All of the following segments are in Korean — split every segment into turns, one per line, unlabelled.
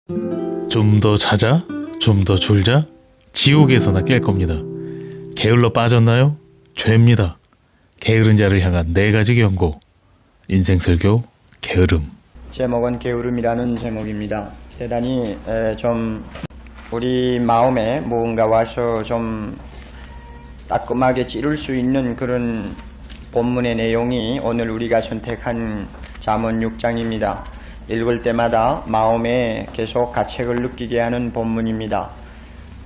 좀 더 자자, 좀 더 졸자, 지옥에서나 깰 겁니다. 게을러 빠졌나요? 죄입니다. 게으른 자를 향한 4가지 경고. 인생설교 게으름.
제목은 게으름이라는 제목입니다. 대단히 좀 우리 마음에 무언가 와서 좀 따끔하게 찌를 수 있는 그런 본문의 내용이 오늘 우리가 선택한 잠언 6장입니다. 읽을 때마다 마음에 계속 가책을 느끼게 하는 본문입니다.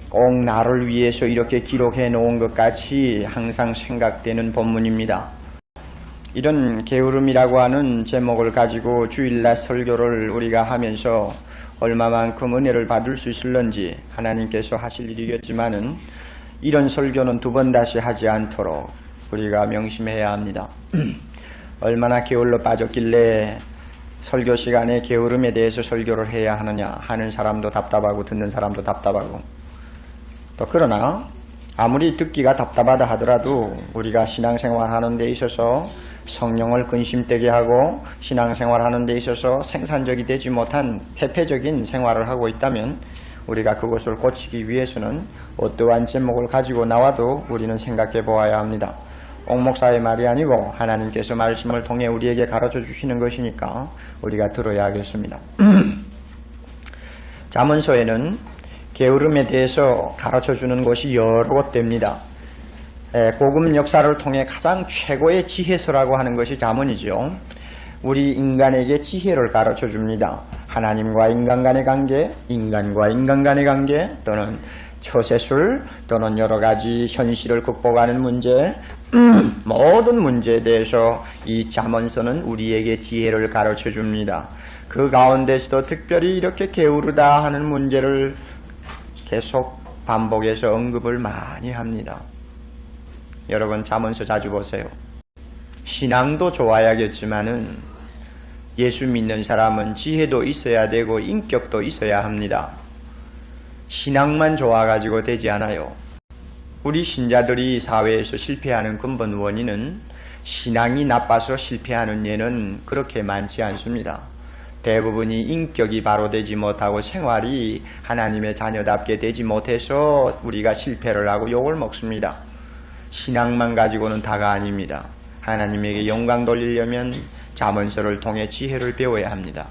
꼭 나를 위해서 이렇게 기록해 놓은 것 같이 항상 생각되는 본문입니다. 이런 게으름이라고 하는 제목을 가지고 주일날 설교를 우리가 하면서 얼마만큼 은혜를 받을 수 있을런지 하나님께서 하실 일이겠지만은 이런 설교는 2번 다시 하지 않도록 우리가 명심해야 합니다. 얼마나 게을러 빠졌길래 설교 시간에 게으름에 대해서 설교를 해야 하느냐 하는 사람도 답답하고 듣는 사람도 답답하고, 또 그러나 아무리 듣기가 답답하다 하더라도 우리가 신앙생활 하는 데 있어서 성령을 근심되게 하고 신앙생활 하는 데 있어서 생산적이 되지 못한 회폐적인 생활을 하고 있다면 우리가 그것을 고치기 위해서는 어떠한 제목을 가지고 나와도 우리는 생각해 보아야 합니다. 옥목사의 말이 아니고 하나님께서 말씀을 통해 우리에게 가르쳐 주시는 것이니까 우리가 들어야 하겠습니다. 잠언서에는 게으름에 대해서 가르쳐 주는 것이 여러 곳됩니다. 복음 역사를 통해 가장 최고의 지혜서라고 하는 것이 잠언이죠. 우리 인간에게 지혜를 가르쳐 줍니다. 하나님과 인간 간의 관계, 인간과 인간 간의 관계, 또는 처세술, 또는 여러 가지 현실을 극복하는 문제, 모든 문제에 대해서 이 잠언서는 우리에게 지혜를 가르쳐 줍니다. 그 가운데서도 특별히 이렇게 게으르다 하는 문제를 계속 반복해서 언급을 많이 합니다. 여러분 잠언서 자주 보세요. 신앙도 좋아야겠지만은 예수 믿는 사람은 지혜도 있어야 되고 인격도 있어야 합니다. 신앙만 좋아가지고 되지 않아요. 우리 신자들이 사회에서 실패하는 근본 원인은 신앙이 나빠서 실패하는 예는 그렇게 많지 않습니다. 대부분이 인격이 바로 되지 못하고 생활이 하나님의 자녀답게 되지 못해서 우리가 실패를 하고 욕을 먹습니다. 신앙만 가지고는 다가 아닙니다. 하나님에게 영광 돌리려면 잠언서를 통해 지혜를 배워야 합니다.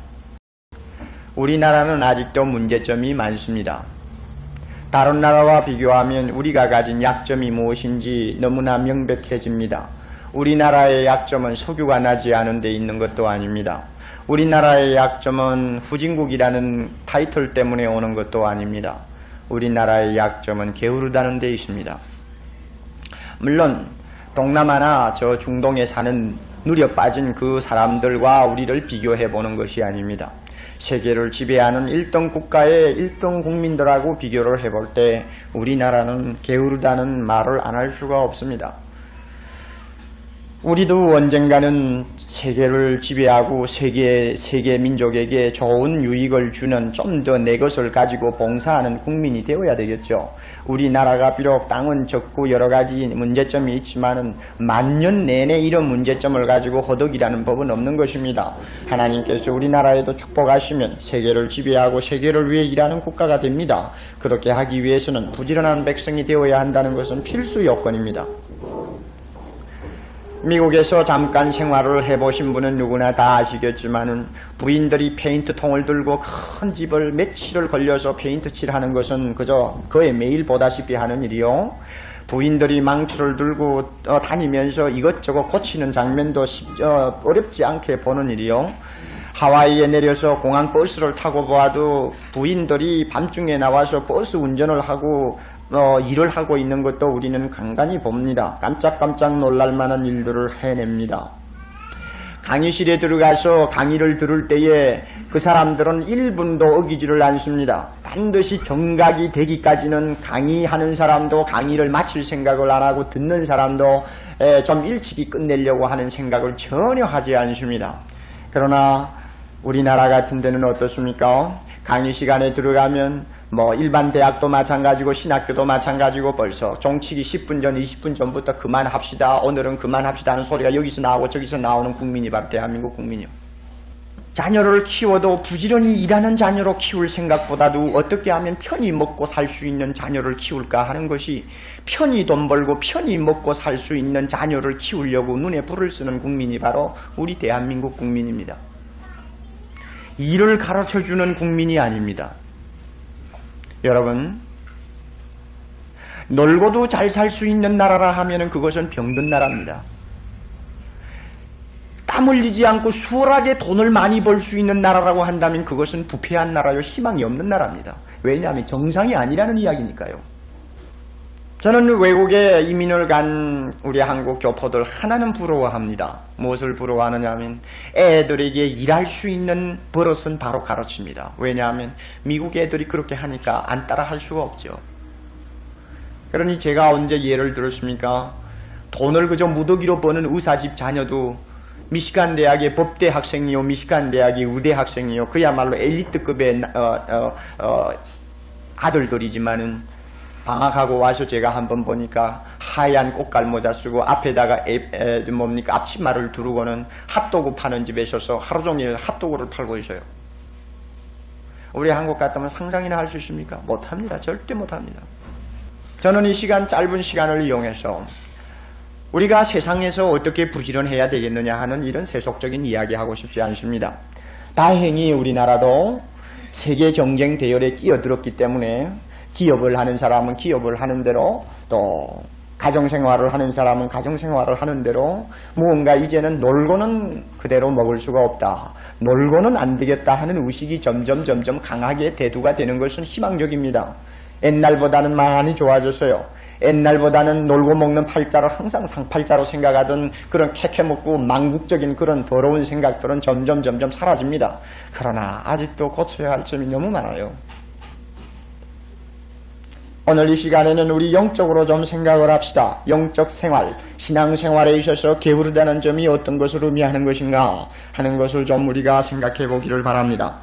우리나라는 아직도 문제점이 많습니다. 다른 나라와 비교하면 우리가 가진 약점이 무엇인지 너무나 명백해집니다. 우리나라의 약점은 석유가 나지 않은 데 있는 것도 아닙니다. 우리나라의 약점은 후진국이라는 타이틀 때문에 오는 것도 아닙니다. 우리나라의 약점은 게으르다는 데 있습니다. 물론 동남아나 저 중동에 사는 누려 빠진 그 사람들과 우리를 비교해 보는 것이 아닙니다. 세계를 지배하는 1등 국가의 1등 국민들하고 비교를 해볼 때 우리나라는 게으르다는 말을 안 할 수가 없습니다. 우리도 언젠가는 세계를 지배하고 세계 민족에게 좋은 유익을 주는 좀 더 내 것을 가지고 봉사하는 국민이 되어야 되겠죠. 우리나라가 비록 땅은 적고 여러 가지 문제점이 있지만은 만년 내내 이런 문제점을 가지고 허덕이라는 법은 없는 것입니다. 하나님께서 우리나라에도 축복하시면 세계를 지배하고 세계를 위해 일하는 국가가 됩니다. 그렇게 하기 위해서는 부지런한 백성이 되어야 한다는 것은 필수 요건입니다. 미국에서 잠깐 생활을 해보신 분은 누구나 다 아시겠지만은 부인들이 페인트통을 들고 큰 집을 며칠을 걸려서 페인트 칠하는 것은 그저 거의 매일 보다시피 하는 일이요. 부인들이 망치를 들고 다니면서 이것저것 고치는 장면도 어렵지 않게 보는 일이요. 하와이에 내려서 공항 버스를 타고 보아도 부인들이 밤중에 나와서 버스 운전을 하고 일을 하고 있는 것도 우리는 간간히 봅니다. 깜짝깜짝 놀랄 만한 일들을 해냅니다. 강의실에 들어가서 강의를 들을 때에 그 사람들은 1분도 어기지를 않습니다. 반드시 정각이 되기까지는 강의하는 사람도 강의를 마칠 생각을 안 하고 듣는 사람도 좀 일찍이 끝내려고 하는 생각을 전혀 하지 않습니다. 그러나 우리나라 같은 데는 어떻습니까? 강의 시간에 들어가면 일반 대학도 마찬가지고 신학교도 마찬가지고 벌써 종치기 10분 전 20분 전부터 그만합시다, 오늘은 그만합시다 하는 소리가 여기서 나오고 저기서 나오는 국민이 바로 대한민국 국민이요. 자녀를 키워도 부지런히 일하는 자녀로 키울 생각보다도 어떻게 하면 편히 먹고 살 수 있는 자녀를 키울까 하는 것이, 편히 돈 벌고 편히 먹고 살 수 있는 자녀를 키우려고 눈에 불을 쓰는 국민이 바로 우리 대한민국 국민입니다. 일을 가르쳐주는 국민이 아닙니다. 여러분, 놀고도 잘 살 수 있는 나라라 하면 그것은 병든 나라입니다. 땀 흘리지 않고 수월하게 돈을 많이 벌 수 있는 나라라고 한다면 그것은 부패한 나라요, 희망이 없는 나라입니다. 왜냐하면 정상이 아니라는 이야기니까요. 저는 외국에 이민을 간 우리 한국 교포들 하나는 부러워합니다. 무엇을 부러워하느냐 하면 애들에게 일할 수 있는 버릇은 바로 가르칩니다. 왜냐하면 미국 애들이 그렇게 하니까 안 따라 할 수가 없죠. 그러니 제가 언제 예를 들었습니까? 돈을 그저 무더기로 버는 의사집 자녀도 미시간 대학의 법대 학생이요, 미시간 대학의 의대 학생이요, 그야말로 엘리트급의 아들들이지만은 방학하고 와서 제가 한번 보니까 하얀 꽃갈 모자 쓰고 앞에다가 앞치마를 두르고는 핫도그 파는 집에 있어서 하루 종일 핫도그를 팔고 있어요. 우리 한국 같으면 상상이나 할 수 있습니까? 못합니다. 절대 못합니다. 저는 이 시간, 짧은 시간을 이용해서 우리가 세상에서 어떻게 부지런해야 되겠느냐 하는 이런 세속적인 이야기하고 싶지 않습니다. 다행히 우리나라도 세계 경쟁 대열에 끼어들었기 때문에 기업을 하는 사람은 기업을 하는 대로, 또 가정생활을 하는 사람은 가정생활을 하는 대로 무언가 이제는 놀고는 그대로 먹을 수가 없다, 놀고는 안 되겠다 하는 의식이 점점 강하게 대두가 되는 것은 희망적입니다. 옛날보다는 많이 좋아졌어요. 옛날보다는 놀고 먹는 팔자를 항상 상팔자로 생각하던 그런 캐캐먹고 망국적인 그런 더러운 생각들은 점점 사라집니다. 그러나 아직도 고쳐야 할 점이 너무 많아요. 오늘 이 시간에는 우리 영적으로 좀 생각을 합시다. 영적 생활, 신앙생활에 있어서 게으르다는 점이 어떤 것을 의미하는 것인가 하는 것을 좀 우리가 생각해 보기를 바랍니다.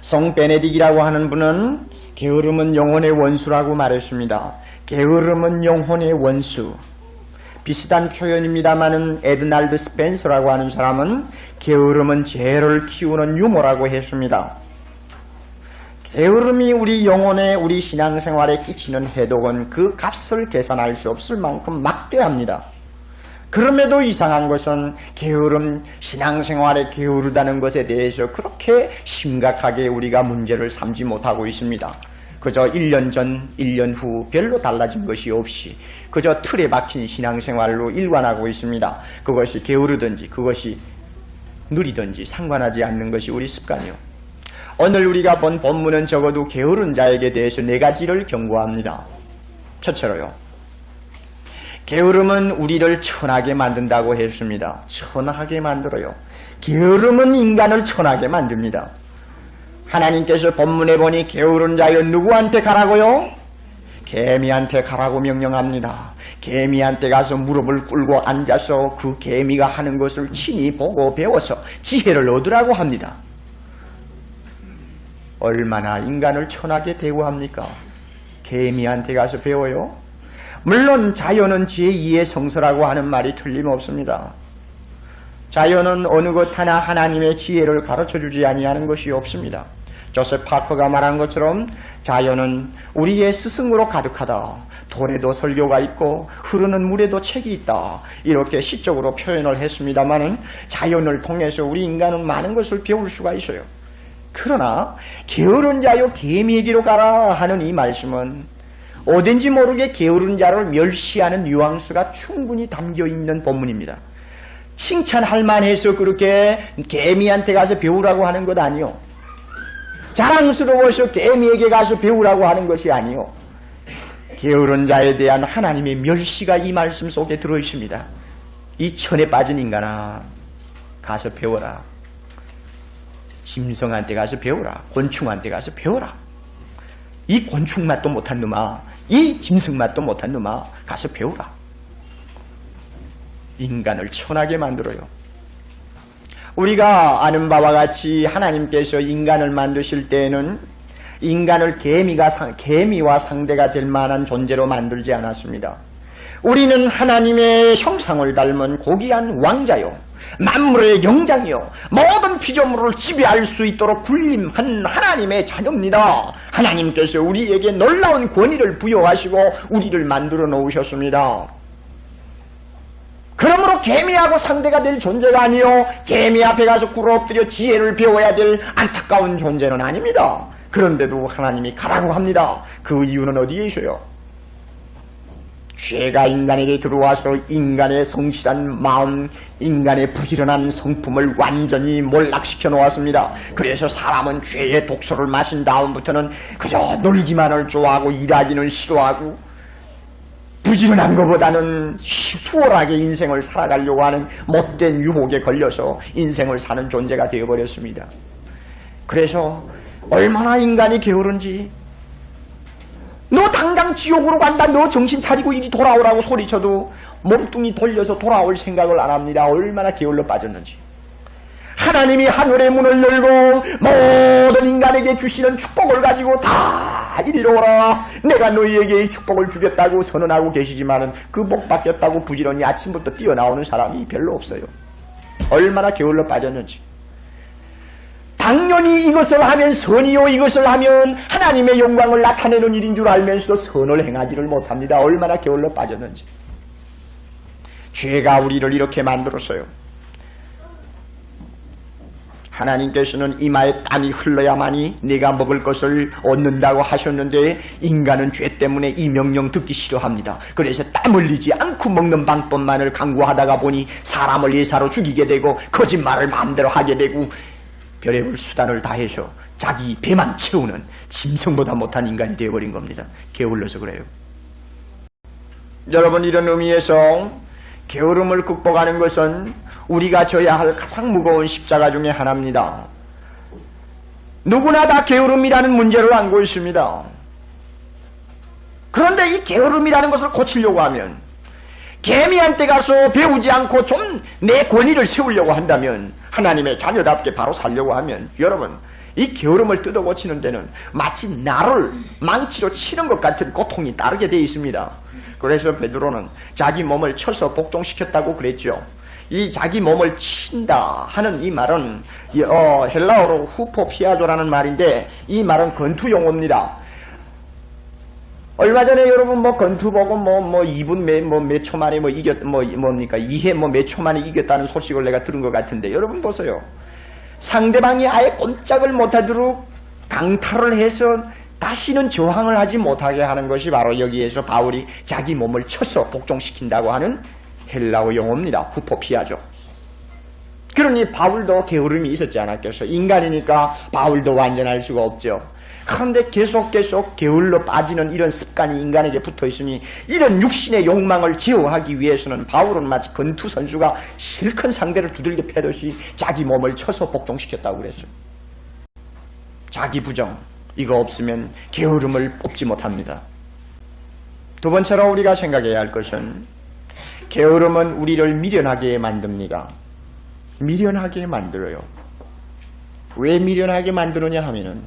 성 베네딕이라고 하는 분은 게으름은 영혼의 원수라고 말했습니다. 게으름은 영혼의 원수. 비슷한 표현입니다마는 에드날드 스펜서라고 하는 사람은 게으름은 죄를 키우는 유모라고 했습니다. 게으름이 우리 영혼에, 우리 신앙생활에 끼치는 해독은 그 값을 계산할 수 없을 만큼 막대합니다. 그럼에도 이상한 것은 게으름, 신앙생활에 게으르다는 것에 대해서 그렇게 심각하게 우리가 문제를 삼지 못하고 있습니다. 그저 1년 전, 1년 후 별로 달라진 것이 없이 그저 틀에 박힌 신앙생활로 일관하고 있습니다. 그것이 게으르든지 그것이 느리든지 상관하지 않는 것이 우리 습관이요. 오늘 우리가 본 본문은 적어도 게으른 자에게 대해서 4가지를 경고합니다. 첫째로요, 게으름은 우리를 천하게 만든다고 했습니다. 천하게 만들어요. 게으름은 인간을 천하게 만듭니다. 하나님께서 본문에 보니 게으른 자여 누구한테 가라고요? 개미한테 가라고 명령합니다. 개미한테 가서 무릎을 꿇고 앉아서 그 개미가 하는 것을 친히 보고 배워서 지혜를 얻으라고 합니다. 얼마나 인간을 천하게 대우합니까? 개미한테 가서 배워요? 물론 자연은 제2의 성서라고 하는 말이 틀림없습니다. 자연은 어느 것 하나 하나님의 지혜를 가르쳐주지 아니하는 것이 없습니다. 조셉 파커가 말한 것처럼 자연은 우리의 스승으로 가득하다. 돌에도 설교가 있고 흐르는 물에도 책이 있다. 이렇게 시적으로 표현을 했습니다마는 자연을 통해서 우리 인간은 많은 것을 배울 수가 있어요. 그러나 게으른 자여 개미에게로 가라 하는 이 말씀은 어딘지 모르게 게으른 자를 멸시하는 뉘앙스가 충분히 담겨있는 본문입니다. 칭찬할 만해서 그렇게 개미한테 가서 배우라고 하는 것 아니요. 자랑스러워서 개미에게 가서 배우라고 하는 것이 아니요. 게으른 자에 대한 하나님의 멸시가 이 말씀 속에 들어있습니다. 이 천에 빠진 인간아, 가서 배워라. 짐승한테 가서 배우라. 곤충한테 가서 배워라. 이 곤충 맛도 못한 놈아, 이 짐승 맛도 못한 놈아, 가서 배우라. 인간을 천하게 만들어요. 우리가 아는 바와 같이 하나님께서 인간을 만드실 때에는 인간을 개미와 상대가 될 만한 존재로 만들지 않았습니다. 우리는 하나님의 형상을 닮은 고귀한 왕자요, 만물의 영장이요, 모든 피조물을 지배할 수 있도록 군림한 하나님의 자녀입니다. 하나님께서 우리에게 놀라운 권위를 부여하시고 우리를 만들어 놓으셨습니다. 그러므로 개미하고 상대가 될 존재가 아니요, 개미 앞에 가서 꿇어 엎드려 지혜를 배워야 될 안타까운 존재는 아닙니다. 그런데도 하나님이 가라고 합니다. 그 이유는 어디에 있어요? 죄가 인간에게 들어와서 인간의 성실한 마음, 인간의 부지런한 성품을 완전히 몰락시켜 놓았습니다. 그래서 사람은 죄의 독소를 마신 다음부터는 그저 놀기만을 좋아하고 일하기는 싫어하고 부지런한 것보다는 수월하게 인생을 살아가려고 하는 못된 유혹에 걸려서 인생을 사는 존재가 되어버렸습니다. 그래서 얼마나 인간이 게으른지, 너 당장 지옥으로 간다, 너 정신 차리고 이리 돌아오라고 소리쳐도 몸뚱이 돌려서 돌아올 생각을 안 합니다. 얼마나 게을러 빠졌는지. 하나님이 하늘의 문을 열고 모든 인간에게 주시는 축복을 가지고 다 이리로 오라, 내가 너희에게 이 축복을 주겠다고 선언하고 계시지만은 그 복 받겠다고 부지런히 아침부터 뛰어나오는 사람이 별로 없어요. 얼마나 게을러 빠졌는지. 당연히 이것을 하면 선이요, 이것을 하면 하나님의 영광을 나타내는 일인 줄 알면서도 선을 행하지를 못합니다. 얼마나 게을러 빠졌는지. 죄가 우리를 이렇게 만들었어요. 하나님께서는 이마에 땀이 흘러야만이 내가 먹을 것을 얻는다고 하셨는데 인간은 죄 때문에 이 명령 듣기 싫어합니다. 그래서 땀 흘리지 않고 먹는 방법만을 강구하다가 보니 사람을 예사로 죽이게 되고 거짓말을 마음대로 하게 되고 별의별 수단을 다해서 자기 배만 채우는 짐승보다 못한 인간이 되어버린 겁니다. 게을러서 그래요. 여러분, 이런 의미에서 게으름을 극복하는 것은 우리가 져야 할 가장 무거운 십자가 중에 하나입니다. 누구나 다 게으름이라는 문제를 안고 있습니다. 그런데 이 게으름이라는 것을 고치려고 하면, 개미한테 가서 배우지 않고 좀 내 권위를 세우려고 한다면, 하나님의 자녀답게 바로 살려고 하면, 여러분, 이 게으름을 뜯어 고치는 데는 마치 나를 망치로 치는 것 같은 고통이 따르게 되어 있습니다. 그래서 베드로는 자기 몸을 쳐서 복종시켰다고 그랬죠. 이 자기 몸을 친다 하는 이 말은 헬라어로 후포피아조라는 말인데, 이 말은 건투 용어입니다. 얼마 전에 여러분 건투 보고 2분 몇 초 만에 뭡니까 2회 몇 초 만에 이겼다는 소식을 내가 들은 것 같은데, 여러분 보세요. 상대방이 아예 꼼짝을 못하도록 강탈을 해서 다시는 저항을 하지 못하게 하는 것이 바로 여기에서 바울이 자기 몸을 쳐서 복종시킨다고 하는 헬라어 용어입니다. 후포피아죠. 그러니 바울도 게으름이 있었지 않았겠어. 인간이니까 바울도 완전할 수가 없죠. 그런데 계속 게을러 빠지는 이런 습관이 인간에게 붙어 있으니 이런 육신의 욕망을 제어하기 위해서는 바울은 마치 건투 선수가 실컷 상대를 두들겨 패듯이 자기 몸을 쳐서 복종시켰다고 그랬어요. 자기 부정, 이거 없으면 게으름을 뽑지 못합니다. 두 번째로 우리가 생각해야 할 것은, 게으름은 우리를 미련하게 만듭니다. 미련하게 만들어요. 왜 미련하게 만드느냐 하면은,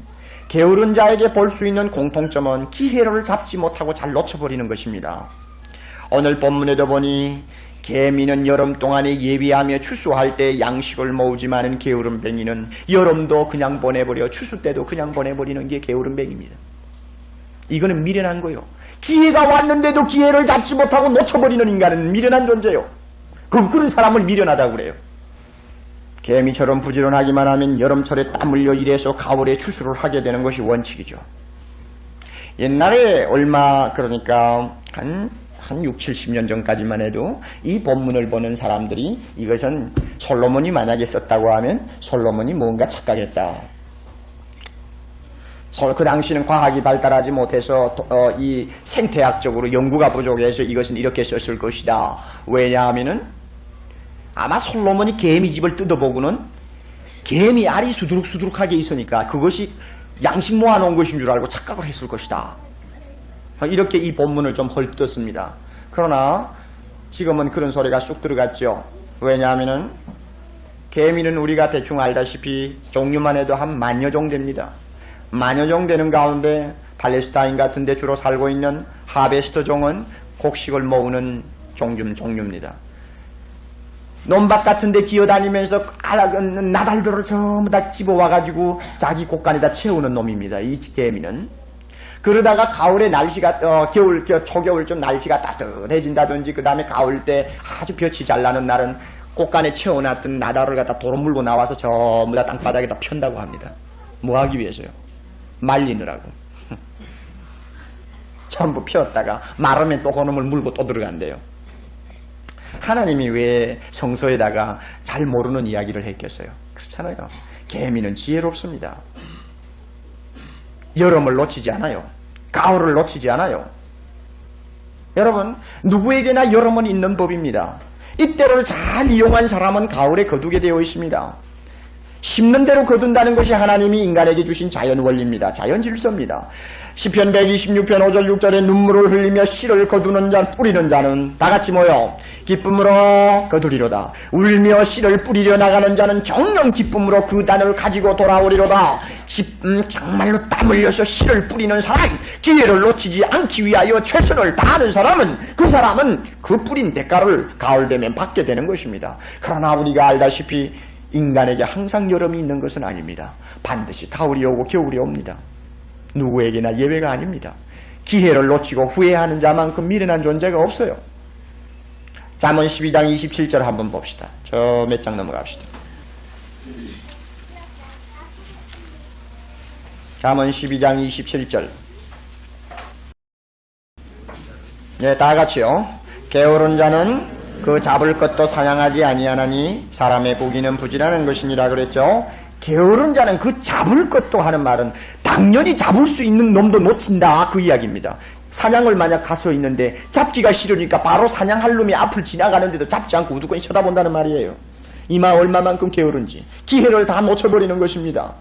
게으른 자에게 볼 수 있는 공통점은 기회를 잡지 못하고 잘 놓쳐버리는 것입니다. 오늘 본문에도 보니 개미는 여름 동안에 예비하며 추수할 때 양식을 모으지만은 게으름뱅이는 여름도 그냥 보내버려 추수 때도 그냥 보내버리는 게 게으름뱅이입니다. 이거는 미련한 거예요. 기회가 왔는데도 기회를 잡지 못하고 놓쳐버리는 인간은 미련한 존재예요. 그런 사람을 미련하다고 그래요. 개미처럼 부지런하기만 하면 여름철에 땀 흘려 일해서 가을에 추수를 하게 되는 것이 원칙이죠. 옛날에 그러니까 한 6, 70년 전까지만 해도 이 본문을 보는 사람들이 이것은 솔로몬이 만약에 썼다고 하면 솔로몬이 뭔가 착각했다. 그 당시는 과학이 발달하지 못해서 이 생태학적으로 연구가 부족해서 이것은 이렇게 썼을 것이다. 왜냐하면은 아마 솔로몬이 개미 집을 뜯어보고는 개미 알이 수두룩수두룩하게 있으니까 그것이 양식 모아놓은 것인 줄 알고 착각을 했을 것이다. 이렇게 이 본문을 좀 헐뜯었습니다. 그러나 지금은 그런 소리가 쑥 들어갔죠. 왜냐하면은 개미는 우리가 대충 알다시피 종류만 해도 한 10,000여 종 됩니다. 10,000여 종 되는 가운데 팔레스타인 같은 데 주로 살고 있는 하베스터 종은 곡식을 모으는 종류입니다. 논밭 같은 데 기어다니면서 나달들을 전부 다 집어와가지고 자기 곳간에다 채우는 놈입니다. 이 개미는. 그러다가 가을에 날씨가 초겨울 좀 날씨가 따뜻해진다든지 그 다음에 가을 때 아주 볕이 잘 나는 날은 곳간에 채워놨던 나달을 갖다 도로 물고 나와서 전부 다 땅바닥에다 편다고 합니다. 뭐 하기 위해서요? 말리느라고. 전부 폈다가 마르면 또 그놈을 물고 또 들어간대요. 하나님이 왜 성서에다가 잘 모르는 이야기를 했겠어요? 그렇잖아요. 개미는 지혜롭습니다. 여름을 놓치지 않아요. 가을을 놓치지 않아요. 여러분, 누구에게나 여름은 있는 법입니다. 이때를 잘 이용한 사람은 가을에 거두게 되어 있습니다. 심는 대로 거둔다는 것이 하나님이 인간에게 주신 자연 원리입니다. 자연 질서입니다. 시편 126편 5절 6절에 눈물을 흘리며 씨를 거두는 자, 뿌리는 자는 다 같이 모여 기쁨으로 거두리로다. 울며 씨를 뿌리려 나가는 자는 정령 기쁨으로 그 단을 가지고 돌아오리로다. 정말로 땀 흘려서 씨를 뿌리는 사람, 기회를 놓치지 않기 위하여 최선을 다하는 사람은 그 뿌린 대가를 가을 되면 받게 되는 것입니다. 그러나 우리가 알다시피 인간에게 항상 여름이 있는 것은 아닙니다. 반드시 가을이 오고 겨울이 옵니다. 누구에게나 예외가 아닙니다. 기회를 놓치고 후회하는 자만큼 미련한 존재가 없어요. 잠언 12장 27절 한번 봅시다. 저 몇 장 넘어갑시다. 잠언 12장 27절. 네, 다 같이요. 게으른 자는 그 잡을 것도 사냥하지 아니하나니 사람의 보기는 부지런한 것이니라 그랬죠. 게으른 자는 그 잡을 것도 하는 말은 당연히 잡을 수 있는 놈도 놓친다 그 이야기입니다. 사냥을 만약 가서 있는데 잡기가 싫으니까 바로 사냥할 놈이 앞을 지나가는데도 잡지 않고 우두커니 쳐다본다는 말이에요. 이마 얼마만큼 게으른지 기회를 다 놓쳐버리는 것입니다.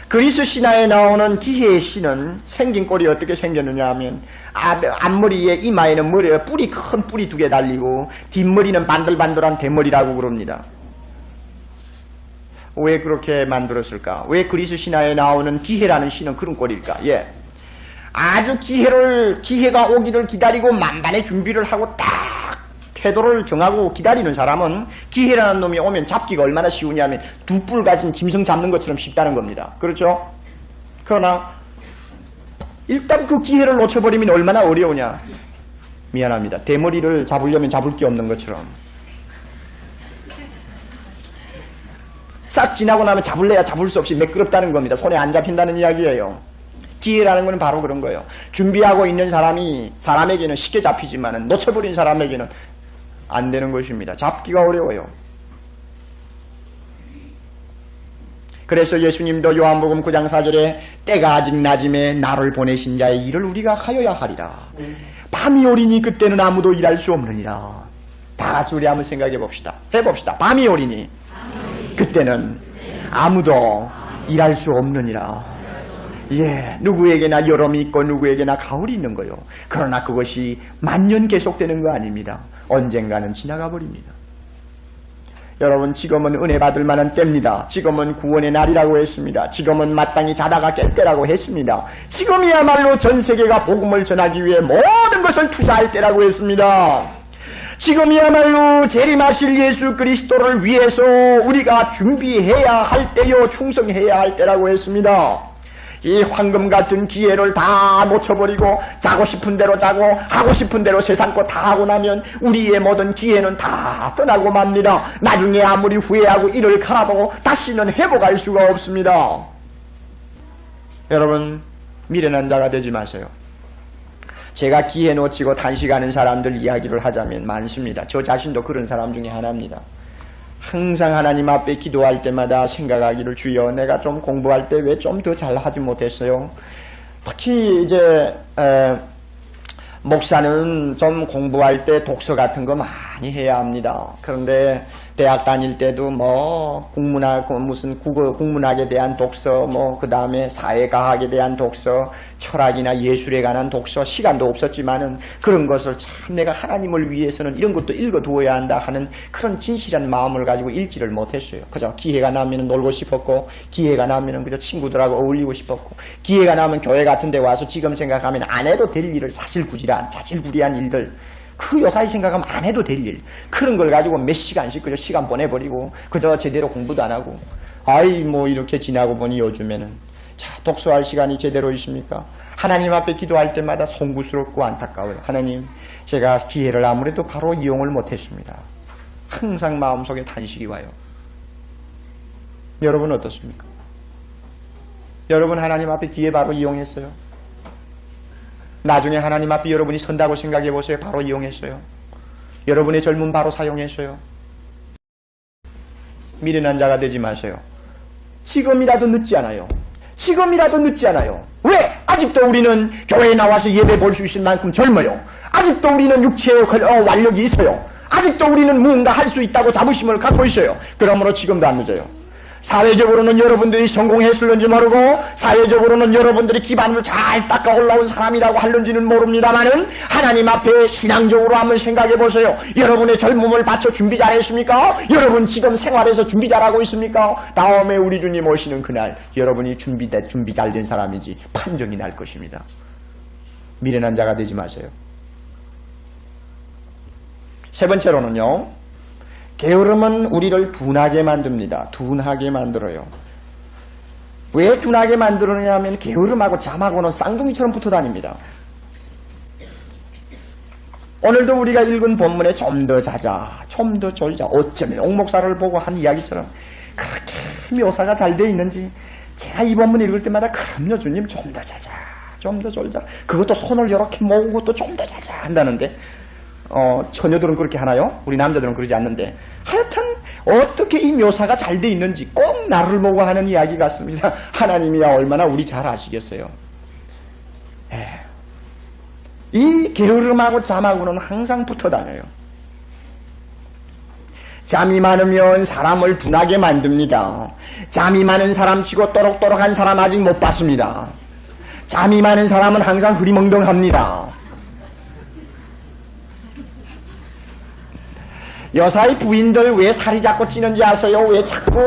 그리스 신화에 나오는 기회의 신은 생긴 꼴이 어떻게 생겼느냐 하면 앞머리에 이마에는 큰 뿔이 2개 달리고 뒷머리는 반들반들한 대머리라고 그럽니다. 왜 그렇게 만들었을까? 왜 그리스 신화에 나오는 기회라는 신은 그런 꼴일까? 예. 아주 기회가 오기를 기다리고 만반의 준비를 하고 딱 태도를 정하고 기다리는 사람은 기회라는 놈이 오면 잡기가 얼마나 쉬우냐면 2뿔 가진 짐승 잡는 것처럼 쉽다는 겁니다. 그렇죠? 그러나 일단 그 기회를 놓쳐버리면 얼마나 어려우냐. 미안합니다. 대머리를 잡으려면 잡을 게 없는 것처럼. 싹 지나고 나면 잡을래야 잡을 수 없이 매끄럽다는 겁니다. 손에 안 잡힌다는 이야기예요. 기회라는 건 바로 그런 거예요. 준비하고 있는 사람에게는 쉽게 잡히지만 놓쳐버린 사람에게는 안 되는 것입니다. 잡기가 어려워요. 그래서 예수님도 요한복음 9장 4절에 때가 아직 낮음에 나를 보내신 자의 일을 우리가 하여야 하리라. 밤이 오리니 그때는 아무도 일할 수 없느니라. 다 같이 우리 한번 생각해 봅시다. 해봅시다. 밤이 오리니 그때는 아무도 일할 수 없느니라. 예, 누구에게나 여름이 있고 누구에게나 가을이 있는 거요. 그러나 그것이 만년 계속되는 거 아닙니다. 언젠가는 지나가 버립니다. 여러분, 지금은 은혜 받을 만한 때입니다. 지금은 구원의 날이라고 했습니다. 지금은 마땅히 자다가 깰 때라고 했습니다. 지금이야말로 전 세계가 복음을 전하기 위해 모든 것을 투자할 때라고 했습니다. 지금이야말로 재림하실 예수 그리스도를 위해서 우리가 준비해야 할 때요, 충성해야 할 때라고 했습니다. 이 황금 같은 기회를 다 놓쳐버리고 자고 싶은 대로 자고 하고 싶은 대로 세상 거 다 하고 나면 우리의 모든 기회는 다 떠나고 맙니다. 나중에 아무리 후회하고 이를 갈아도 다시는 회복할 수가 없습니다. 여러분, 미련한 자가 되지 마세요. 제가 기회 놓치고 단식하는 사람들 이야기를 하자면 많습니다. 저 자신도 그런 사람 중에 하나입니다. 항상 하나님 앞에 기도할 때마다 생각하기를, 주여 내가 좀 공부할 때 왜 좀 더 잘하지 못했어요. 특히 이제 목사는 좀 공부할 때 독서 같은 거 많이 해야 합니다. 그런데 대학 다닐 때도 뭐 국문학에 대한 독서, 그 다음에 사회과학에 대한 독서, 철학이나 예술에 관한 독서, 시간도 없었지만은 그런 것을 참 내가 하나님을 위해서는 이런 것도 읽어두어야 한다 하는 그런 진실한 마음을 가지고 읽지를 못했어요. 그저 기회가 나면 놀고 싶었고, 기회가 나면 그저 친구들하고 어울리고 싶었고, 기회가 나면 교회 같은 데 와서 지금 생각하면 안 해도 될 일을 사실 굳이 불길한 자질구레한 일들, 그 요사이 생각하면 안 해도 될 일, 그런 걸 가지고 몇 시간씩 그저 시간 보내버리고 그저 제대로 공부도 안 하고, 아이 뭐 이렇게 지나고 보니 요즘에는 자, 독서할 시간이 제대로 있습니까? 하나님 앞에 기도할 때마다 송구스럽고 안타까워요. 하나님, 제가 기회를 아무래도 바로 이용을 못했습니다. 항상 마음속에 탄식이 와요. 여러분 어떻습니까? 여러분 하나님 앞에 기회 바로 이용했어요? 나중에 하나님 앞에 여러분이 선다고 생각해 보세요. 바로 이용했어요? 여러분의 젊음 바로 사용했어요? 미련한 자가 되지 마세요. 지금이라도 늦지 않아요. 지금이라도 늦지 않아요. 왜? 아직도 우리는 교회에 나와서 예배 볼 수 있을 만큼 젊어요. 아직도 우리는 육체의 완력이 있어요. 아직도 우리는 무언가 할 수 있다고 자부심을 갖고 있어요. 그러므로 지금도 안 늦어요. 사회적으로는 여러분들이 성공했을는지 모르고, 사회적으로는 여러분들이 기반을 잘 닦아 올라온 사람이라고 할는지는 모릅니다만은, 하나님 앞에 신앙적으로 한번 생각해 보세요. 여러분의 젊음을 바쳐 준비 잘했습니까? 여러분 지금 생활에서 준비 잘하고 있습니까? 다음에 우리 주님 오시는 그날 여러분이 준비 잘 된 사람인지 판정이 날 것입니다. 미련한 자가 되지 마세요. 세 번째로는요, 게으름은 우리를 둔하게 만듭니다. 둔하게 만들어요. 왜 둔하게 만들느냐 하면 게으름하고 잠하고는 쌍둥이처럼 붙어 다닙니다. 오늘도 우리가 읽은 본문에 좀 더 자자, 좀 더 졸자, 어쩌면 옥목사를 보고 한 이야기처럼 그렇게 묘사가 잘 돼 있는지 제가 이 본문 읽을 때마다 그럼요 주님 좀 더 자자, 좀 더 졸자, 그것도 손을 이렇게 모으고 또 좀 더 자자 한다는데, 처녀들은 그렇게 하나요? 우리 남자들은 그러지 않는데, 하여튼 어떻게 이 묘사가 잘 돼 있는지 꼭 나를 보고 하는 이야기 같습니다. 하나님이야 얼마나 우리 잘 아시겠어요. 이 게으름하고 잠하고는 항상 붙어 다녀요. 잠이 많으면 사람을 둔하게 만듭니다. 잠이 많은 사람 치고 또록또록한 사람 아직 못 봤습니다. 잠이 많은 사람은 항상 흐리멍덩합니다. 여사의 부인들 왜 살이 자꾸 찌는지 아세요? 왜 자꾸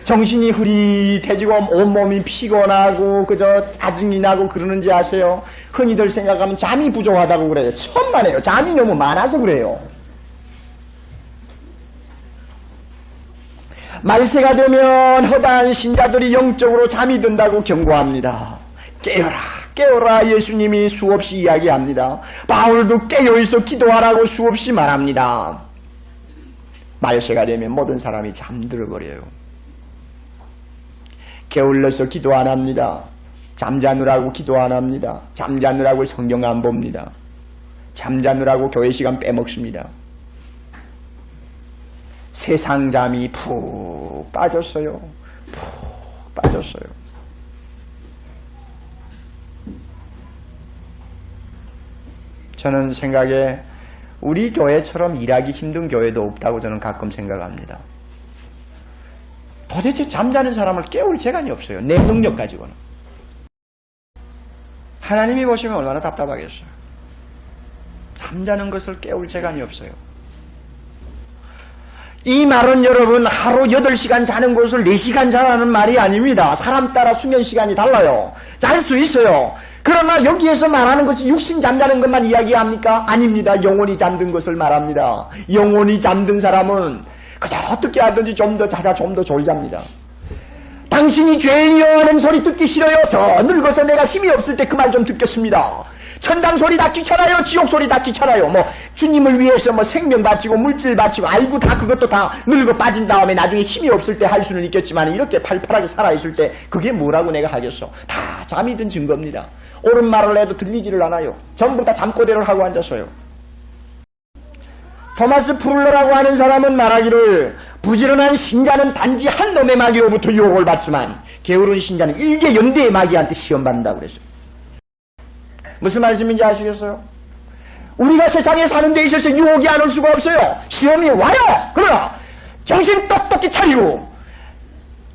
정신이 흐릿해지고 온몸이 피곤하고 그저 짜증이 나고 그러는지 아세요? 흔히들 생각하면 잠이 부족하다고 그래요. 천만에요. 잠이 너무 많아서 그래요. 말세가 되면 허다한 신자들이 영적으로 잠이 든다고 경고합니다. 깨어라, 깨어라. 예수님이 수없이 이야기합니다. 바울도 깨어있어 기도하라고 수없이 말합니다. 말세가 되면 모든 사람이 잠들어버려요. 게을러서 기도 안 합니다. 잠자느라고 기도 안 합니다. 잠자느라고 성경 안 봅니다. 잠자느라고 교회 시간 빼먹습니다. 세상 잠이 푹 빠졌어요. 푹 빠졌어요. 저는 생각에 우리 교회처럼 일하기 힘든 교회도 없다고 저는 가끔 생각합니다. 도대체 잠자는 사람을 깨울 재간이 없어요. 내 능력 가지고는. 하나님이 보시면 얼마나 답답하겠어요. 잠자는 것을 깨울 재간이 없어요. 이 말은 여러분 하루 8시간 자는 것을 4시간 자라는 말이 아닙니다. 사람 따라 수면 시간이 달라요. 잘 수 있어요. 그러나 여기에서 말하는 것이 육신 잠자는 것만 이야기합니까? 아닙니다. 영혼이 잠든 것을 말합니다. 영혼이 잠든 사람은 그저 어떻게 하든지 좀 더 자자, 좀 더 졸잡니다. 당신이 죄인이여 하는 소리 듣기 싫어요? 저 늙어서 내가 힘이 없을 때 그 말 좀 듣겠습니다. 천당 소리 다 귀찮아요? 지옥 소리 다 귀찮아요? 뭐 주님을 위해서 뭐 생명 바치고 물질 바치고 아이고 다 그것도 다 늙어 빠진 다음에 나중에 힘이 없을 때 할 수는 있겠지만 이렇게 팔팔하게 살아있을 때 그게 뭐라고 내가 하겠어? 다 잠이 든 증거입니다. 옳은 말을 해도 들리지를 않아요. 전부 다 잠꼬대를 하고 앉았어요. 토마스 프룰러라고 하는 사람은 말하기를 부지런한 신자는 단지 한 놈의 마귀로부터 유혹을 받지만 게으른 신자는 일개 연대의 마귀한테 시험받는다고 그랬어요. 무슨 말씀인지 아시겠어요? 우리가 세상에 사는 데 있어서 유혹이 안 올 수가 없어요. 시험이 와요. 그러나 정신 똑똑히 차리고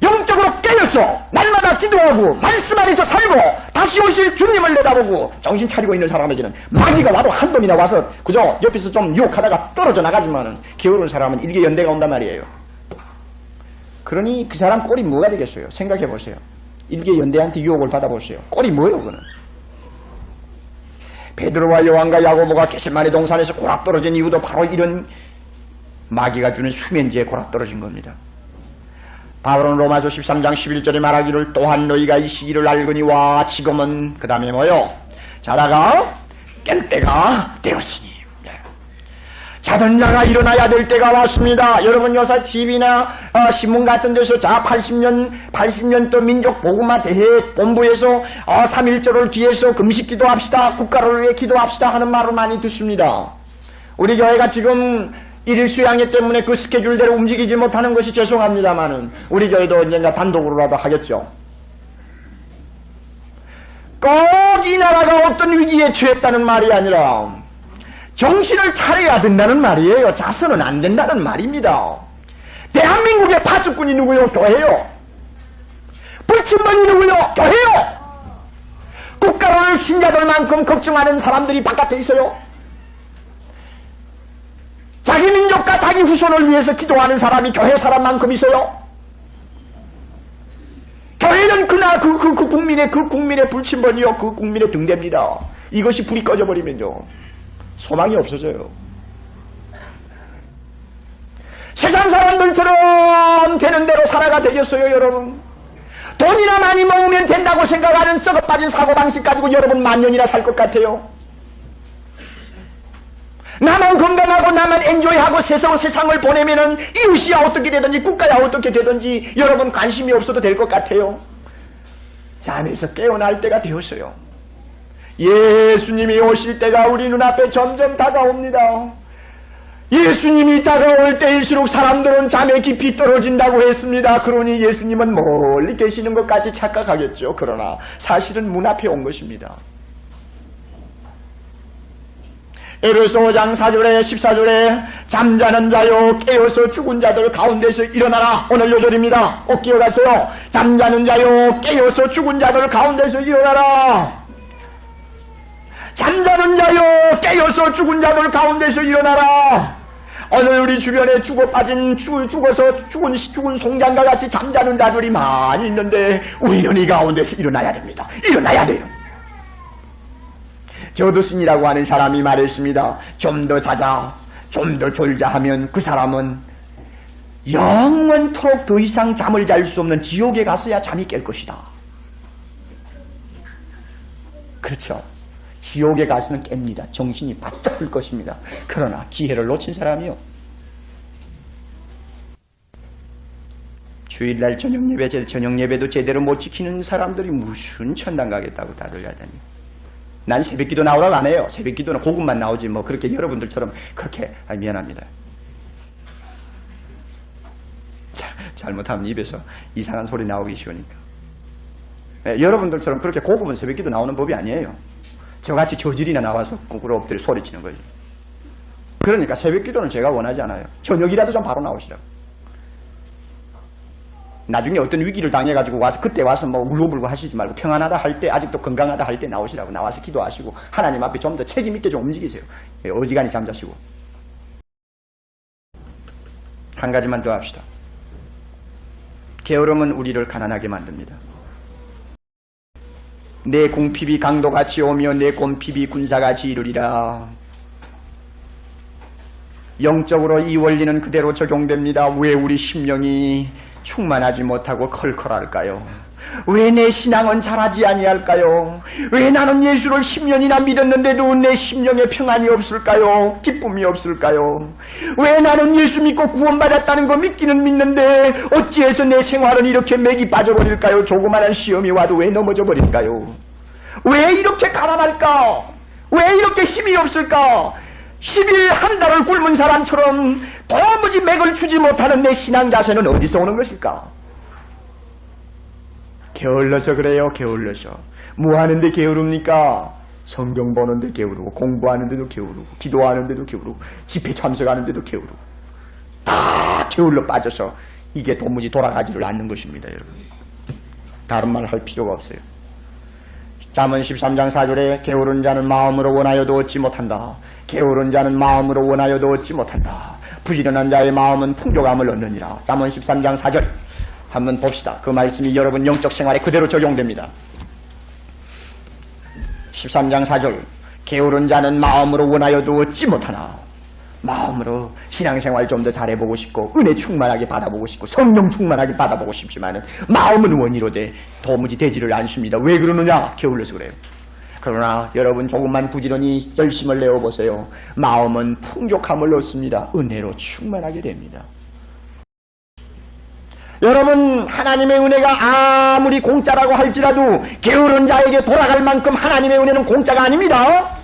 영적으로 깨어서 날마다 기도하고 말씀 안에서 살고 다시 오실 주님을 내다보고 정신 차리고 있는 사람에게는 마귀가 와도 한 놈이나 와서 그저 옆에서 좀 유혹하다가 떨어져 나가지만은 게으른 사람은 일개 연대가 온단 말이에요. 그러니 그 사람 꼴이 뭐가 되겠어요? 생각해 보세요. 일개 연대한테 유혹을 받아보세요. 꼴이 뭐예요 그거는? 베드로와 요한과 야고보가 겟세마네 동산에서 고락 떨어진 이유도 바로 이런 마귀가 주는 수면제에 고락 떨어진 겁니다. 바울은 로마서 13장 11절에 말하기를 또한 너희가 이 시기를 알거니와 지금은 그 다음에 뭐요? 자다가 깰 때가 되었으니 자던 자가 일어나야 될 때가 왔습니다. 여러분 요새 TV나 신문 같은 데서 자 80년 또 민족 복음화 대회 본부에서 3.1절을 뒤에서 금식 기도합시다. 국가를 위해 기도합시다 하는 말을 많이 듣습니다. 우리 교회가 지금 일일 수양회 때문에 그 스케줄대로 움직이지 못하는 것이 죄송합니다만은 우리 교회도 언젠가 단독으로라도 하겠죠. 꼭 이 나라가 어떤 위기에 처했다는 말이 아니라 정신을 차려야 된다는 말이에요. 자서는 안 된다는 말입니다. 대한민국의 파수꾼이 누구요? 교회요. 불침번이 누구요? 교회요. 국가를 신자들만큼 걱정하는 사람들이 바깥에 있어요. 자기 민족과 자기 후손을 위해서 기도하는 사람이 교회 사람만큼 있어요. 교회는 그날 그 국민의 불침번이요. 그 국민의 등대입니다. 이것이 불이 꺼져버리면요. 소망이 없어져요. 세상 사람들처럼 되는 대로 살아가 되겠어요, 여러분? 돈이나 많이 모으면 된다고 생각하는 썩어빠진 사고방식 가지고 여러분 만년이나 살 것 같아요. 나만 건강하고 나만 엔조이하고 세상을 보내면은 이웃이야 어떻게 되든지 국가야 어떻게 되든지 여러분 관심이 없어도 될 것 같아요. 잠에서 깨어날 때가 되었어요. 예수님이 오실 때가 우리 눈앞에 점점 다가옵니다. 예수님이 다가올 때일수록 사람들은 잠에 깊이 떨어진다고 했습니다. 그러니 예수님은 멀리 계시는 것까지 착각하겠죠. 그러나 사실은 문 앞에 온 것입니다. 에베소 5장 4절에 14절에 잠자는 자요 깨어서 죽은 자들 가운데서 일어나라. 오늘 요절입니다. 꼭 기억하세요. 잠자는 자요 깨어서 죽은 자들 가운데서 일어나라. 잠자는 자요 깨어서 죽은 자들 가운데서 일어나라. 오늘 우리 주변에 죽어서 죽은 송장과 같이 잠자는 자들이 많이 있는데 우리는 이 가운데서 일어나야 됩니다. 일어나야 돼요. 저드슨이라고 하는 사람이 말했습니다. 좀 더 자자, 좀 더 졸자 하면 그 사람은 영원토록 더 이상 잠을 잘 수 없는 지옥에 가서야 잠이 깰 것이다. 그렇죠. 지옥에 가서는 깹니다. 정신이 바짝 들 것입니다. 그러나 기회를 놓친 사람이요. 주일날 저녁 예배도 제대로 못 지키는 사람들이 무슨 천당 가겠다고 다들 가다니. 난 새벽기도 나오라고 안 해요. 새벽기도는 고급만 나오지 뭐 그렇게 여러분들처럼 그렇게 미안합니다. 잘못하면 입에서 이상한 소리 나오기 쉬우니까. 여러분들처럼 그렇게 고급은 새벽기도 나오는 법이 아니에요. 저같이 저질이나 나와서 꾸꾸로 엎드려 소리치는 거죠. 그러니까 새벽기도는 제가 원하지 않아요. 저녁이라도 좀 바로 나오시라고. 나중에 어떤 위기를 당해가지고 와서 그때 와서 뭐 울고불고 하시지 말고 평안하다 할 때 아직도 건강하다 할 때 나오시라고. 나와서 기도하시고 하나님 앞에 좀 더 책임 있게 좀 움직이세요. 어지간히 잠자시고. 한 가지만 더 합시다. 게으름은 우리를 가난하게 만듭니다. 내 궁핍이 강도같이 오며 내 곰핍이 군사같이 이르리라. 영적으로 이 원리는 그대로 적용됩니다. 왜 우리 심령이 충만하지 못하고 컬컬할까요? 왜 내 신앙은 자라지 아니할까요? 왜 나는 예수를 10년이나 믿었는데도 내 심령에 평안이 없을까요? 기쁨이 없을까요? 왜 나는 예수 믿고 구원받았다는 거 믿기는 믿는데 어찌해서 내 생활은 이렇게 맥이 빠져버릴까요? 조그마한 시험이 와도 왜 넘어져 버릴까요? 왜 이렇게 가난할까? 왜 이렇게 힘이 없을까? 10일 한 달을 굶은 사람처럼 도무지 맥을 주지 못하는 내 신앙 자세는 어디서 오는 것일까? 게을러서 그래요. 게을러서. 뭐 하는데 게으릅니까? 성경 보는데 게으르고 공부하는데도 게으르고 기도하는데도 게으르고 집회 참석하는데도 게으르고 다 게을러 빠져서 이게 도무지 돌아가지를 않는 것입니다. 여러분. 다른 말 할 필요가 없어요. 잠언 13장 4절에 게으른 자는 마음으로 원하여도 얻지 못한다. 게으른 자는 마음으로 원하여도 얻지 못한다. 부지런한 자의 마음은 풍족함을 얻느니라. 잠언 13장 4절 한번 봅시다. 그 말씀이 여러분 영적 생활에 그대로 적용됩니다. 13장 4절 게으른 자는 마음으로 원하여도 얻지 못하나 마음으로 신앙생활 좀 더 잘해보고 싶고 은혜 충만하게 받아보고 싶고 성령 충만하게 받아보고 싶지만은 마음은 원이로되 도무지 되지를 않습니다. 왜 그러느냐? 게을러서 그래요. 그러나 여러분 조금만 부지런히 열심을 내어보세요. 마음은 풍족함을 얻습니다. 은혜로 충만하게 됩니다. 여러분 하나님의 은혜가 아무리 공짜라고 할지라도 게으른 자에게 돌아갈 만큼 하나님의 은혜는 공짜가 아닙니다.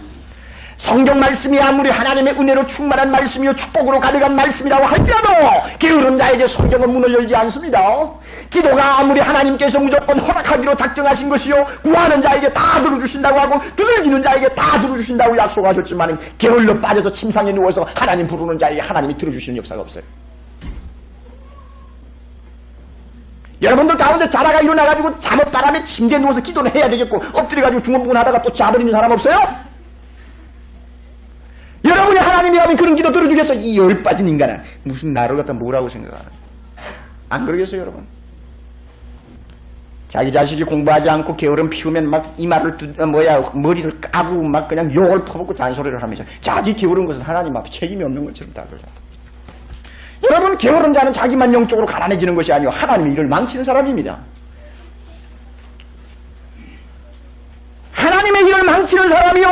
성경 말씀이 아무리 하나님의 은혜로 충만한 말씀이요 축복으로 가득한 말씀이라고 할지라도 게으른 자에게 성경은 문을 열지 않습니다. 기도가 아무리 하나님께서 무조건 허락하기로 작정하신 것이요 구하는 자에게 다 들어주신다고 하고 두들기는 자에게 다 들어주신다고 약속하셨지만 게을러 빠져서 침상에 누워서 하나님 부르는 자에게 하나님이 들어주시는 역사가 없어요. 여러분들 가운데 자다가 일어나가지고 잠옷 바람에 침대에 누워서 기도는 해야 되겠고 엎드려가지고 중얼부근 하다가 또 자버리는 사람 없어요? 여러분이 하나님이라면 그런 기도 들어주겠어? 이 열빠진 인간아 무슨 나를 갖다 뭐라고 생각하나? 안 그러겠어요 여러분? 자기 자식이 공부하지 않고 게으름 피우면 막 이마를 머리를 까고 막 그냥 욕을 퍼붓고 잔소리를 하면서 자기 게으른 것은 하나님 앞에 책임이 없는 것처럼 다 그러죠. 여러분 게으른 자는 자기만 영적으로 가난해지는 것이 아니고 하나님의 일을 망치는 사람입니다. 하나님의 일을 망치는 사람이요.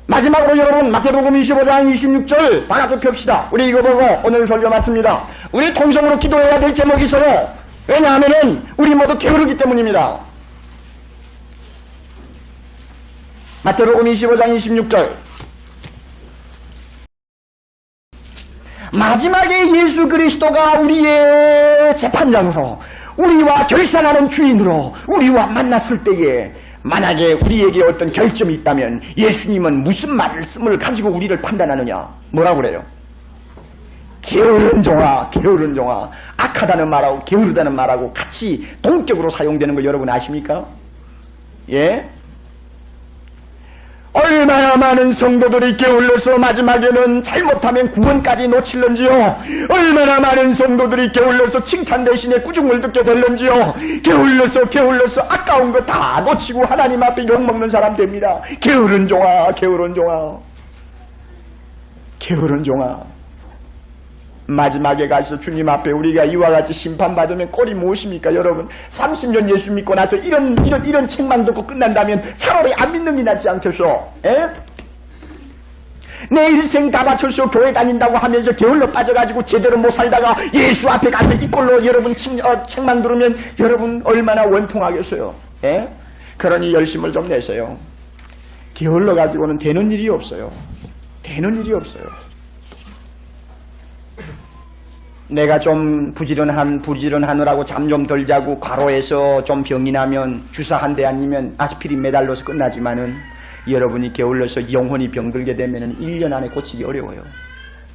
마지막으로 여러분 마태복음 25장 26절 다 같이 펴시다. 우리 이거 보고 오늘 설교 마칩니다. 우리 통성으로 기도해야 될 제목이 있어요. 왜냐하면 우리 모두 게으르기 때문입니다. 마태복음 25장 26절 마지막에 예수 그리스도가 우리의 재판장으로 우리와 결산하는 주인으로 우리와 만났을 때에 만약에 우리에게 어떤 결점이 있다면 예수님은 무슨 말씀을 가지고 우리를 판단하느냐? 뭐라고 그래요? 게으른 종아, 게으른 종아. 악하다는 말하고 게으르다는 말하고 같이 동격으로 사용되는 걸 여러분 아십니까? 예? 얼마나 많은 성도들이 게을러서 마지막에는 잘못하면 구원까지 놓칠는지요. 얼마나 많은 성도들이 게을러서 칭찬 대신에 꾸중을 듣게 될는지요. 게을러서 아까운 거 다 놓치고 하나님 앞에 욕먹는 사람 됩니다. 게으른 종아, 게으른 종아, 게으른 종아. 마지막에 가서 주님 앞에 우리가 이와 같이 심판받으면 꼴이 무엇입니까 여러분? 30년 예수 믿고 나서 이런 책만 듣고 끝난다면 차라리 안 믿는 게 낫지 않겠소? 에? 내 일생 다 바쳐서 교회 다닌다고 하면서 게을러 빠져가지고 제대로 못 살다가 예수 앞에 가서 이꼴로 여러분 책만 들으면 여러분 얼마나 원통하겠어요? 에? 그러니 열심을 좀 내세요. 게을러 가지고는 되는 일이 없어요. 되는 일이 없어요. 내가 좀 부지런하느라고 잠 좀 덜 자고 과로해서 좀 병이 나면 주사 한 대 아니면 아스피린 매달려서 끝나지만은 여러분이 게을러서 영혼이 병들게 되면은 1년 안에 고치기 어려워요.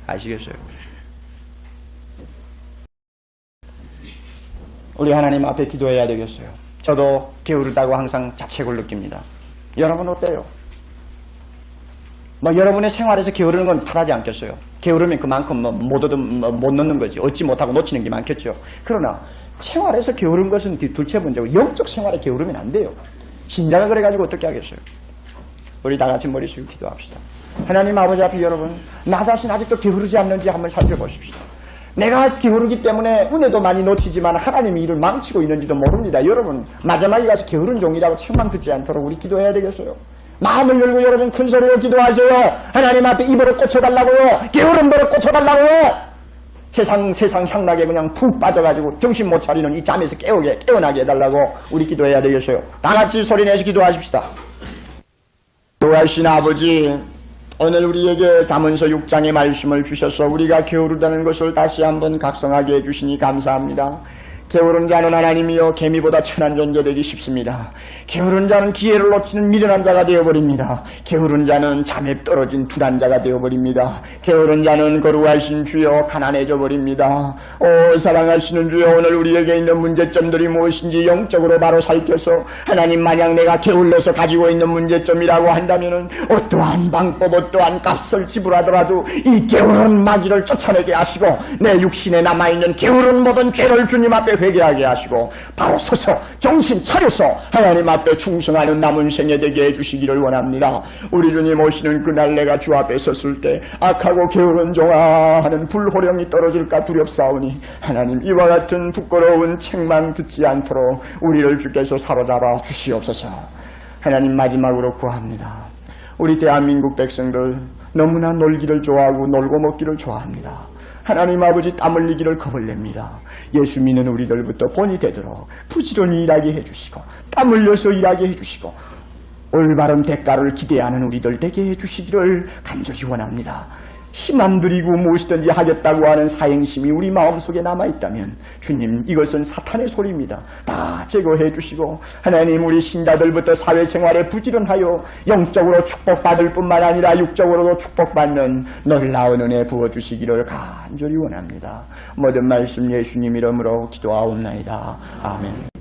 아시겠어요? 우리 하나님 앞에 기도해야 되겠어요. 저도 게으르다고 항상 자책을 느낍니다. 여러분 어때요? 여러분의 생활에서 게으르는 건 탓하지 않겠어요. 게으르면 그만큼 못 넣는 거지. 얻지 못하고 놓치는 게 많겠죠. 그러나 생활에서 게으른 것은 둘째 문제고 영적 생활에 게으르면 안 돼요. 신자가 그래가지고 어떻게 하겠어요? 우리 다 같이 머리 숙이고 기도합시다. 하나님 아버지 앞에 여러분 나 자신 아직도 게으르지 않는지 한번 살펴보십시오. 내가 게으르기 때문에 은혜도 많이 놓치지만 하나님이 일을 망치고 있는지도 모릅니다. 여러분 마지막에 가서 게으른 종이라고 책만 듣지 않도록 우리 기도해야 되겠어요. 마음을 열고 여러분 큰 소리로 기도하세요. 하나님 앞에 입으로 꽂혀달라고요. 게으른 버릇 꽂혀달라고요. 세상 향락에 그냥 푹 빠져가지고 정신 못 차리는 이 잠에서 깨어나게 해달라고 우리 기도해야 되겠어요. 다 같이 소리내서 기도하십시다. 도하신 아버지, 오늘 우리에게 잠언서 6장의 말씀을 주셔서 우리가 게으르다는 것을 다시 한번 각성하게 해주시니 감사합니다. 게으른 자는 하나님이여 개미보다 천한 존재 되기 쉽습니다. 게으른 자는 기회를 놓치는 미련한 자가 되어버립니다. 게으른 자는 잠에 떨어진 둔한 자가 되어버립니다. 게으른 자는 거룩하신 주여 가난해져 버립니다. 오 사랑하시는 주여, 오늘 우리에게 있는 문제점들이 무엇인지 영적으로 바로 살펴서 하나님, 만약 내가 게을러서 가지고 있는 문제점이라고 한다면 어떠한 방법 어떠한 값을 지불하더라도 이 게으른 마귀를 쫓아내게 하시고 내 육신에 남아있는 게으른 모든 죄를 주님 앞에 회개하게 하시고 바로 서서 정신 차려서 하나님 앞에 앞에 충성하는 남은 생애 되게 해주시기를 원합니다. 우리 주님 오시는 그날 내가 주 앞에 섰을 때 악하고 게으른 종아 하는 불호령이 떨어질까 두렵사오니 하나님 이와 같은 부끄러운 책망 듣지 않도록 우리를 주께서 사로잡아 주시옵소서. 하나님 마지막으로 구합니다. 우리 대한민국 백성들 너무나 놀기를 좋아하고 놀고 먹기를 좋아합니다. 하나님 아버지 땀 흘리기를 겁을 냅니다. 예수 믿는 우리들부터 본이 되도록 부지런히 일하게 해주시고 땀 흘려서 일하게 해주시고 올바른 대가를 기대하는 우리들 되게 해주시기를 간절히 원합니다. 힘 안 들이고 무엇이든지 하겠다고 하는 사행심이 우리 마음속에 남아있다면 주님 이것은 사탄의 소리입니다. 다 제거해 주시고 하나님 우리 신자들부터 사회생활에 부지런하여 영적으로 축복받을 뿐만 아니라 육적으로도 축복받는 놀라운 은혜 부어주시기를 간절히 원합니다. 모든 말씀 예수님 이름으로 기도하옵나이다. 아멘.